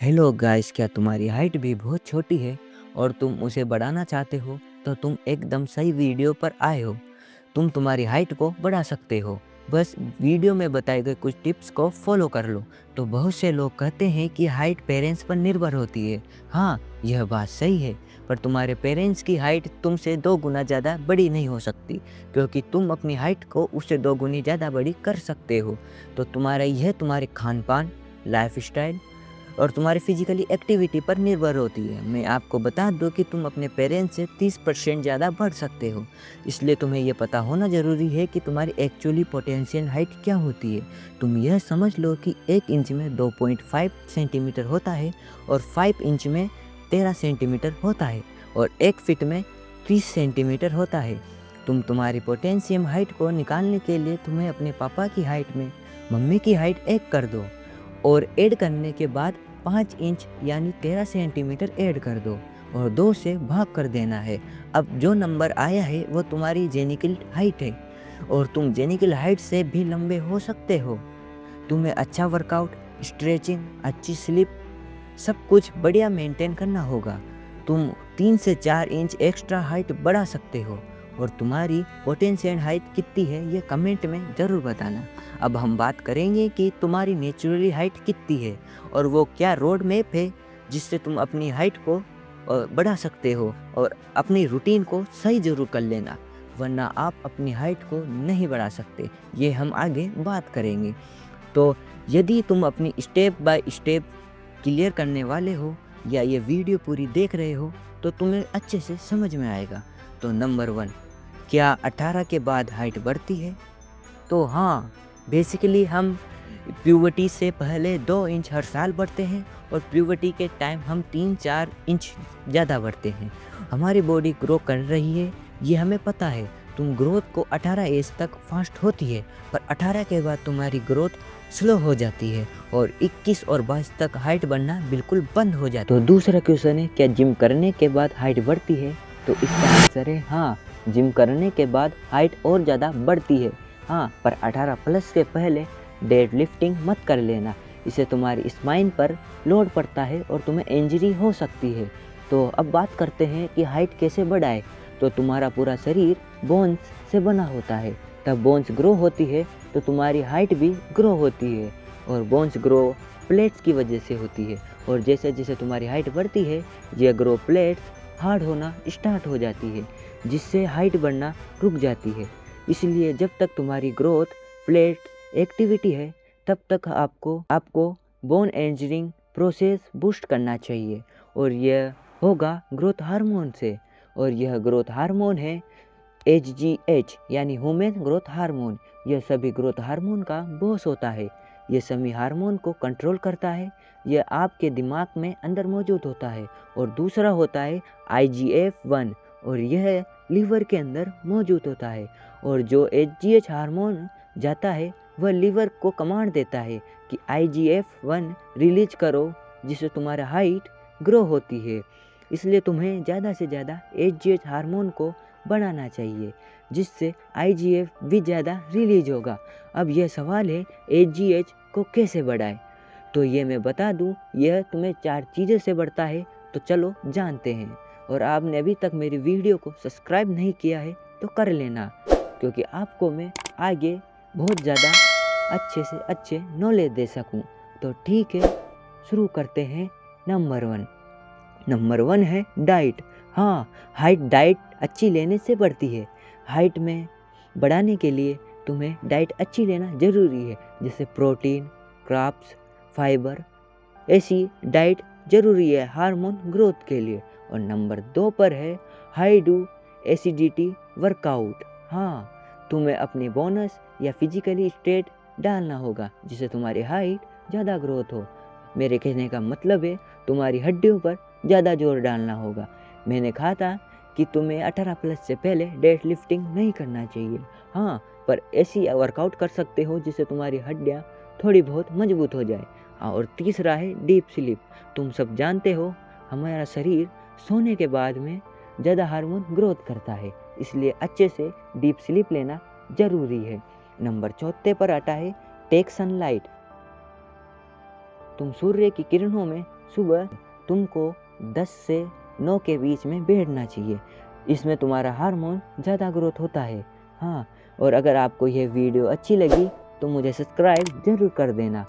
Hello guys, क्या तुम्हारी height भी बहुत छोटी है और तुम उसे बढ़ाना चाहते हो? तो तुम एकदम सही वीडियो पर आए हो। तुम तुम्हारी हाइट को बढ़ा सकते हो। बस वीडियो में बताए गए कुछ टिप्स को फॉलो कर लो। तो बहुत से लोग कहते हैं कि हाइट पेरेंट्स पर निर्भर होती है। हाँ, यह बात सही है, पर तुम्हारे पेरेंट्स की हाइट तुमसे 2 गुना ज़्यादा बड़ी नहीं हो सकती, क्योंकि तुम अपनी हाइट को उससे 2 गुनी ज़्यादा बड़ी कर सकते हो। तो तुम्हारे खान-पान, लाइफ़स्टाइल और तुम्हारी फिजिकली एक्टिविटी पर निर्भर होती है। मैं आपको बता दूं कि तुम अपने पेरेंट्स से 30% ज़्यादा बढ़ सकते हो। इसलिए तुम्हें यह पता होना ज़रूरी है कि तुम्हारी एक्चुअली पोटेंशियल हाइट क्या होती है। तुम यह समझ लो कि 1 इंच में 2.5 सेंटीमीटर होता है और 5 इंच में 13 सेंटीमीटर होता है और 1 फीट में 30 सेंटीमीटर होता है। तुम्हारी पोटेंशियम हाइट को निकालने के लिए तुम्हें अपने पापा की हाइट में मम्मी की हाइट ऐड कर दो और ऐड करने के बाद 5 इंच यानी 13 सेंटीमीटर ऐड कर दो और 2 से भाग कर देना है। अब जो नंबर आया है वो तुम्हारी जेनिकल हाइट है और तुम जेनिकल हाइट से भी लंबे हो सकते हो। तुम्हें अच्छा वर्कआउट, स्ट्रेचिंग, अच्छी स्लीप, सब कुछ बढ़िया मेंटेन करना होगा। तुम 3 से 4 इंच एक्स्ट्रा हाइट बढ़ा सकते हो और तुम्हारी पोटेंशियल हाइट कितनी है ये कमेंट में ज़रूर बताना। अब हम बात करेंगे कि तुम्हारी नेचुरली हाइट कितनी है और वो क्या रोड मैप है जिससे तुम अपनी हाइट को बढ़ा सकते हो। और अपनी रूटीन को सही ज़रूर कर लेना, वरना आप अपनी हाइट को नहीं बढ़ा सकते। ये हम आगे बात करेंगे। तो यदि तुम अपनी स्टेप बाय स्टेप क्लियर करने वाले हो या ये वीडियो पूरी देख रहे हो तो तुम्हें अच्छे से समझ में आएगा। तो नंबर 1, क्या 18 के बाद हाइट बढ़ती है? तो हाँ, बेसिकली हम प्यूबर्टी से पहले 2 इंच हर साल बढ़ते हैं और प्यूबर्टी के टाइम हम 3-4 इंच ज़्यादा बढ़ते हैं। हमारी बॉडी ग्रो कर रही है, ये हमें पता है। तुम ग्रोथ को 18 एज तक फास्ट होती है, पर 18 के बाद तुम्हारी ग्रोथ स्लो हो जाती है और 21 और 22 तक हाइट बढ़ना बिल्कुल बंद हो जाता है। तो दूसरा क्वेश्चन है, क्या जिम करने के बाद हाइट बढ़ती है? तो इसका आंसर है हाँ, जिम करने के बाद हाइट और ज़्यादा बढ़ती है। हाँ, पर 18 प्लस से पहले डेड लिफ्टिंग मत कर लेना, इससे तुम्हारी स्पाइन पर लोड पड़ता है और तुम्हें इंजरी हो सकती है। तो अब बात करते हैं कि हाइट कैसे बढ़ाए। तो तुम्हारा पूरा शरीर बोन्स से बना होता है, तब बोन्स ग्रो होती है तो तुम्हारी हाइट भी ग्रो होती है और बोन्स ग्रो प्लेट्स की वजह से होती है। और जैसे जैसे तुम्हारी हाइट बढ़ती है ये ग्रो प्लेट्स हार्ड होना स्टार्ट हो जाती है, जिससे हाइट बढ़ना रुक जाती है। इसलिए जब तक तुम्हारी ग्रोथ प्लेट एक्टिविटी है तब तक आपको बोन एंजरिंग प्रोसेस बूस्ट करना चाहिए और यह होगा ग्रोथ हार्मोन से। और यह ग्रोथ हार्मोन है HGH यानी ह्यूमन ग्रोथ हार्मोन। यह सभी ग्रोथ हार्मोन का बॉस होता है। यह सभी हार्मोन को कंट्रोल करता है। यह आपके दिमाग में अंदर मौजूद होता है। और दूसरा होता है IGF-1 और यह लीवर के अंदर मौजूद होता है। और जो HGH हार्मोन जाता है वह लीवर को कमांड देता है कि IGF-1 रिलीज करो, जिससे तुम्हारा हाइट ग्रो होती है। इसलिए तुम्हें ज़्यादा से ज़्यादा HGH हार्मोन को बढ़ाना चाहिए, जिससे IGF भी ज़्यादा रिलीज होगा। अब यह सवाल है HGH को कैसे बढ़ाएं। तो ये मैं बता दूं, यह तुम्हें 4 चीज़ें से बढ़ता है। तो चलो जानते हैं। और आपने अभी तक मेरी वीडियो को सब्सक्राइब नहीं किया है तो कर लेना, क्योंकि आपको मैं आगे बहुत ज़्यादा अच्छे से अच्छे नॉलेज दे सकूं। तो ठीक है, शुरू करते हैं। नंबर 1 है डाइट। हाँ, हाइट डाइट अच्छी लेने से बढ़ती है। हाइट में बढ़ाने के लिए तुम्हें डाइट अच्छी लेना ज़रूरी है, जैसे प्रोटीन, कार्ब्स, फाइबर। ऐसी डाइट ज़रूरी है हार्मोन ग्रोथ के लिए। और नंबर 2 पर है हाई डू एसिडिटी वर्कआउट। हाँ, तुम्हें अपनी बोनस या फिजिकली स्टेट डालना होगा, जिससे तुम्हारी हाइट ज़्यादा ग्रोथ हो। मेरे कहने का मतलब है तुम्हारी हड्डियों पर ज़्यादा जोर डालना होगा। मैंने कहा था कि तुम्हें 18 प्लस से पहले डेड लिफ्टिंग नहीं करना चाहिए। हाँ, पर ऐसी वर्कआउट कर सकते हो जिससे तुम्हारी हड्डियाँ थोड़ी बहुत मजबूत हो जाए। हाँ, और तीसरा है डीप स्लीप। तुम सब जानते हो हमारा शरीर सोने के बाद में ज़्यादा हार्मोन ग्रोथ करता है, इसलिए अच्छे से डीप स्लीप लेना ज़रूरी है। नंबर 4 पर आता है टेक सनलाइट। तुम सूर्य की किरणों में सुबह तुमको 10 से 9 के बीच में बैठना चाहिए। इसमें तुम्हारा हार्मोन ज़्यादा ग्रोथ होता है। हाँ, और अगर आपको यह वीडियो अच्छी लगी तो मुझे सब्सक्राइब ज़रूर कर देना।